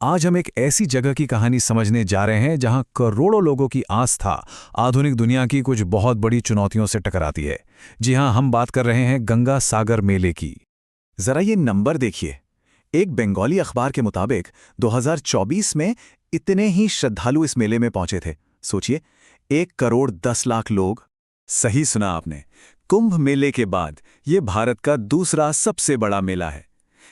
आज हम एक ऐसी जगह की कहानी समझने जा रहे हैं जहां करोड़ों लोगों की आस्था आधुनिक दुनिया की कुछ बहुत बड़ी चुनौतियों से टकराती है। जी हां, हम बात कर रहे हैं गंगा सागर मेले की। जरा ये नंबर देखिए। एक बंगाली अखबार के मुताबिक 2024 में इतने ही श्रद्धालु इस मेले में पहुंचे थे। सोचिए, 1 करोड़ 10 लाख लोग। सही सुना आपने। कुंभ मेले के बाद ये भारत का दूसरा सबसे बड़ा मेला है।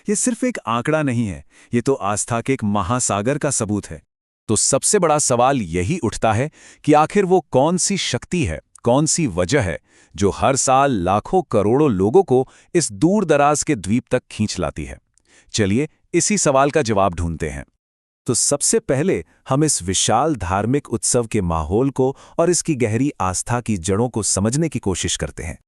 ये सिर्फ एक आंकड़ा नहीं है, ये तो आस्था के एक महासागर का सबूत है। तो सबसे बड़ा सवाल यही उठता है कि आखिर वो कौन सी शक्ति है, कौन सी वजह है जो हर साल लाखों करोड़ों लोगों को इस दूर दराज के द्वीप तक खींच लाती है। चलिए इसी सवाल का जवाब ढूंढते हैं। तो सबसे पहले हम इस विशाल धार्मिक उत्सव के माहौल को और इसकी गहरी आस्था की जड़ों को समझने की कोशिश करते हैं।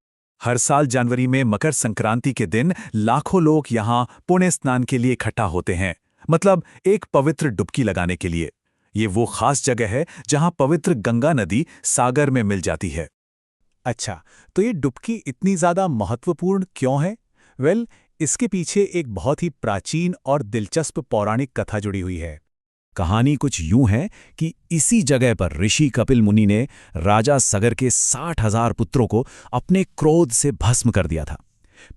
हर साल जनवरी में मकर संक्रांति के दिन लाखों लोग यहाँ पुण्य स्नान के लिए इकट्ठा होते हैं, मतलब एक पवित्र डुबकी लगाने के लिए। ये वो खास जगह है जहाँ पवित्र गंगा नदी सागर में मिल जाती है। अच्छा, तो ये डुबकी इतनी ज्यादा महत्वपूर्ण क्यों है? इसके पीछे एक बहुत ही प्राचीन और दिलचस्प पौराणिक कथा जुड़ी हुई है। कहानी कुछ यूं है कि इसी जगह पर ऋषि कपिल मुनि ने राजा सगर के 60,000 पुत्रों को अपने क्रोध से भस्म कर दिया था।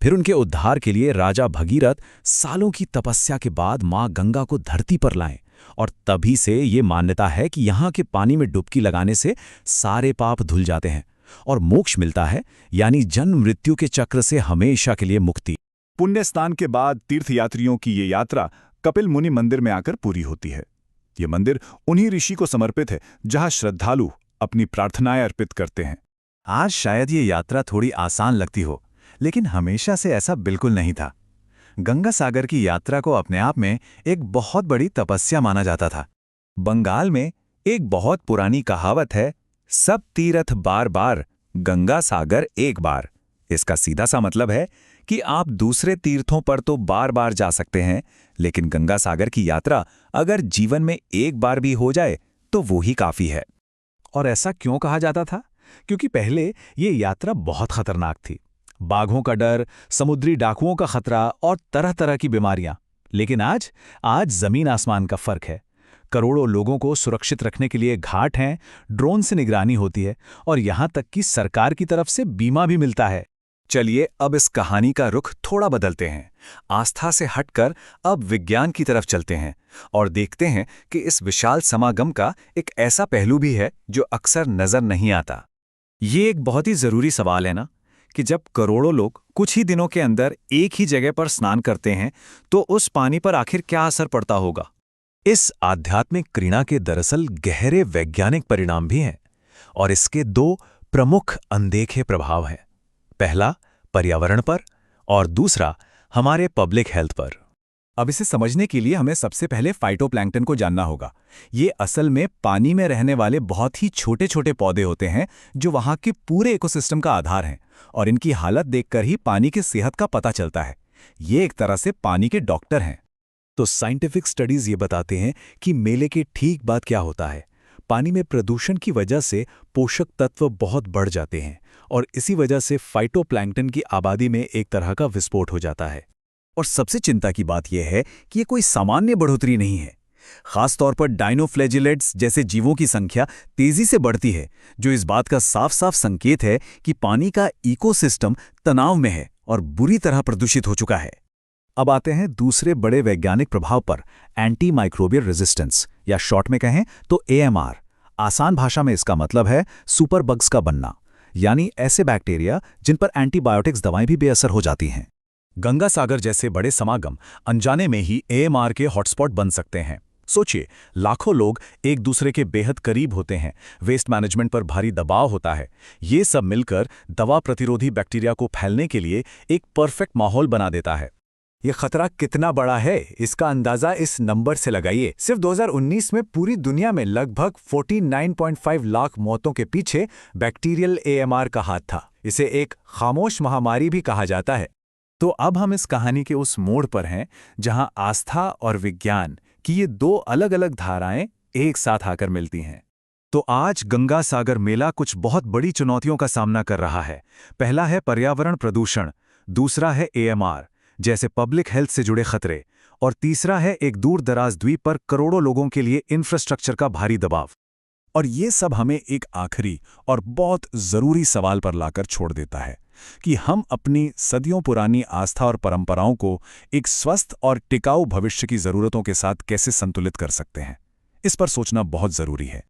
फिर उनके उद्धार के लिए राजा भगीरथ सालों की तपस्या के बाद मां गंगा को धरती पर लाए, और तभी से ये मान्यता है कि यहाँ के पानी में डुबकी लगाने से सारे पाप धुल जाते हैं और मोक्ष मिलता है, यानी जन्म मृत्यु के चक्र से हमेशा के लिए मुक्ति। पुण्य स्नान के बाद तीर्थयात्रियों की ये यात्रा कपिल मुनि मंदिर में आकर पूरी होती है। ये मंदिर उन्हीं ऋषि को समर्पित है जहां श्रद्धालु अपनी प्रार्थनाएं अर्पित करते हैं। आज शायद ये यात्रा थोड़ी आसान लगती हो, लेकिन हमेशा से ऐसा बिल्कुल नहीं था। गंगा सागर की यात्रा को अपने आप में एक बहुत बड़ी तपस्या माना जाता था। बंगाल में एक बहुत पुरानी कहावत है, सब तीर्थ बार बार, गंगा सागर एक बार। इसका सीधा सा मतलब है कि आप दूसरे तीर्थों पर तो बार बार जा सकते हैं, लेकिन गंगा सागर की यात्रा अगर जीवन में एक बार भी हो जाए तो वो ही काफी है। और ऐसा क्यों कहा जाता था? क्योंकि पहले ये यात्रा बहुत खतरनाक थी। बाघों का डर, समुद्री डाकुओं का खतरा और तरह तरह की बीमारियां। लेकिन आज जमीन आसमान का फर्क है। करोड़ों लोगों को सुरक्षित रखने के लिए घाट हैं, ड्रोन से निगरानी होती है, और यहां तक कि सरकार की तरफ से बीमा भी मिलता है। चलिए अब इस कहानी का रुख थोड़ा बदलते हैं। आस्था से हटकर अब विज्ञान की तरफ चलते हैं और देखते हैं कि इस विशाल समागम का एक ऐसा पहलू भी है जो अक्सर नजर नहीं आता। ये एक बहुत ही जरूरी सवाल है ना, कि जब करोड़ों लोग कुछ ही दिनों के अंदर एक ही जगह पर स्नान करते हैं तो उस पानी पर आखिर क्या असर पड़ता होगा। इस आध्यात्मिक क्रीड़ा के दरअसल गहरे वैज्ञानिक परिणाम भी हैं, और इसके दो प्रमुख अनदेखे प्रभाव हैं। पहला पर्यावरण पर, और दूसरा हमारे पब्लिक हेल्थ पर। अब इसे समझने के लिए हमें सबसे पहले फाइटोप्लैंक्टन को जानना होगा। ये असल में पानी में रहने वाले बहुत ही छोटे छोटे पौधे होते हैं जो वहाँ के पूरे इकोसिस्टम का आधार हैं, और इनकी हालत देखकर ही पानी की सेहत का पता चलता है। ये एक तरह से पानी के डॉक्टर हैं। तो साइंटिफिक स्टडीज ये बताते हैं कि मेले के ठीक बाद क्या होता है। पानी में प्रदूषण की वजह से पोषक तत्व बहुत बढ़ जाते हैं, और इसी वजह से फाइटोप्लैंक्टन की आबादी में एक तरह का विस्फोट हो जाता है। और सबसे चिंता की बात यह है कि ये कोई सामान्य बढ़ोतरी नहीं है। खासतौर पर डायनोफ्लैजिलेट्स जैसे जीवों की संख्या तेजी से बढ़ती है, जो इस बात का साफ साफ संकेत है कि पानी का इकोसिस्टम तनाव में है और बुरी तरह प्रदूषित हो चुका है। अब आते हैं दूसरे बड़े वैज्ञानिक प्रभाव पर, एंटी माइक्रोबियल रेजिस्टेंस, या शॉर्ट में कहें तो AMR। आसान भाषा में इसका मतलब है सुपर बग्स का बनना, यानी ऐसे बैक्टीरिया जिन पर एंटीबायोटिक्स दवाएं भी बेअसर हो जाती हैं। गंगा सागर जैसे बड़े समागम अनजाने में ही AMR के हॉटस्पॉट बन सकते हैं। सोचिए, लाखों लोग एक दूसरे के बेहद करीब होते हैं, वेस्ट मैनेजमेंट पर भारी दबाव होता है। ये सब मिलकर दवा प्रतिरोधी बैक्टीरिया को फैलने के लिए एक परफेक्ट माहौल बना देता है। ये खतरा कितना बड़ा है, इसका अंदाजा इस नंबर से लगाइए। सिर्फ 2019 में पूरी दुनिया में लगभग 49.5 लाख मौतों के पीछे बैक्टीरियल AMR का हाथ था। इसे एक खामोश महामारी भी कहा जाता है। तो अब हम इस कहानी के उस मोड़ पर हैं जहां आस्था और विज्ञान की ये दो अलग अलग धाराएं एक साथ आकर मिलती हैं। तो आज गंगा सागर मेला कुछ बहुत बड़ी चुनौतियों का सामना कर रहा है। पहला है पर्यावरण प्रदूषण, दूसरा है AMR जैसे पब्लिक हेल्थ से जुड़े खतरे, और तीसरा है एक दूर दराज द्वीप पर करोड़ों लोगों के लिए इंफ्रास्ट्रक्चर का भारी दबाव। और ये सब हमें एक आखिरी और बहुत ज़रूरी सवाल पर लाकर छोड़ देता है कि हम अपनी सदियों पुरानी आस्था और परंपराओं को एक स्वस्थ और टिकाऊ भविष्य की ज़रूरतों के साथ कैसे संतुलित कर सकते हैं। इस पर सोचना बहुत ज़रूरी है।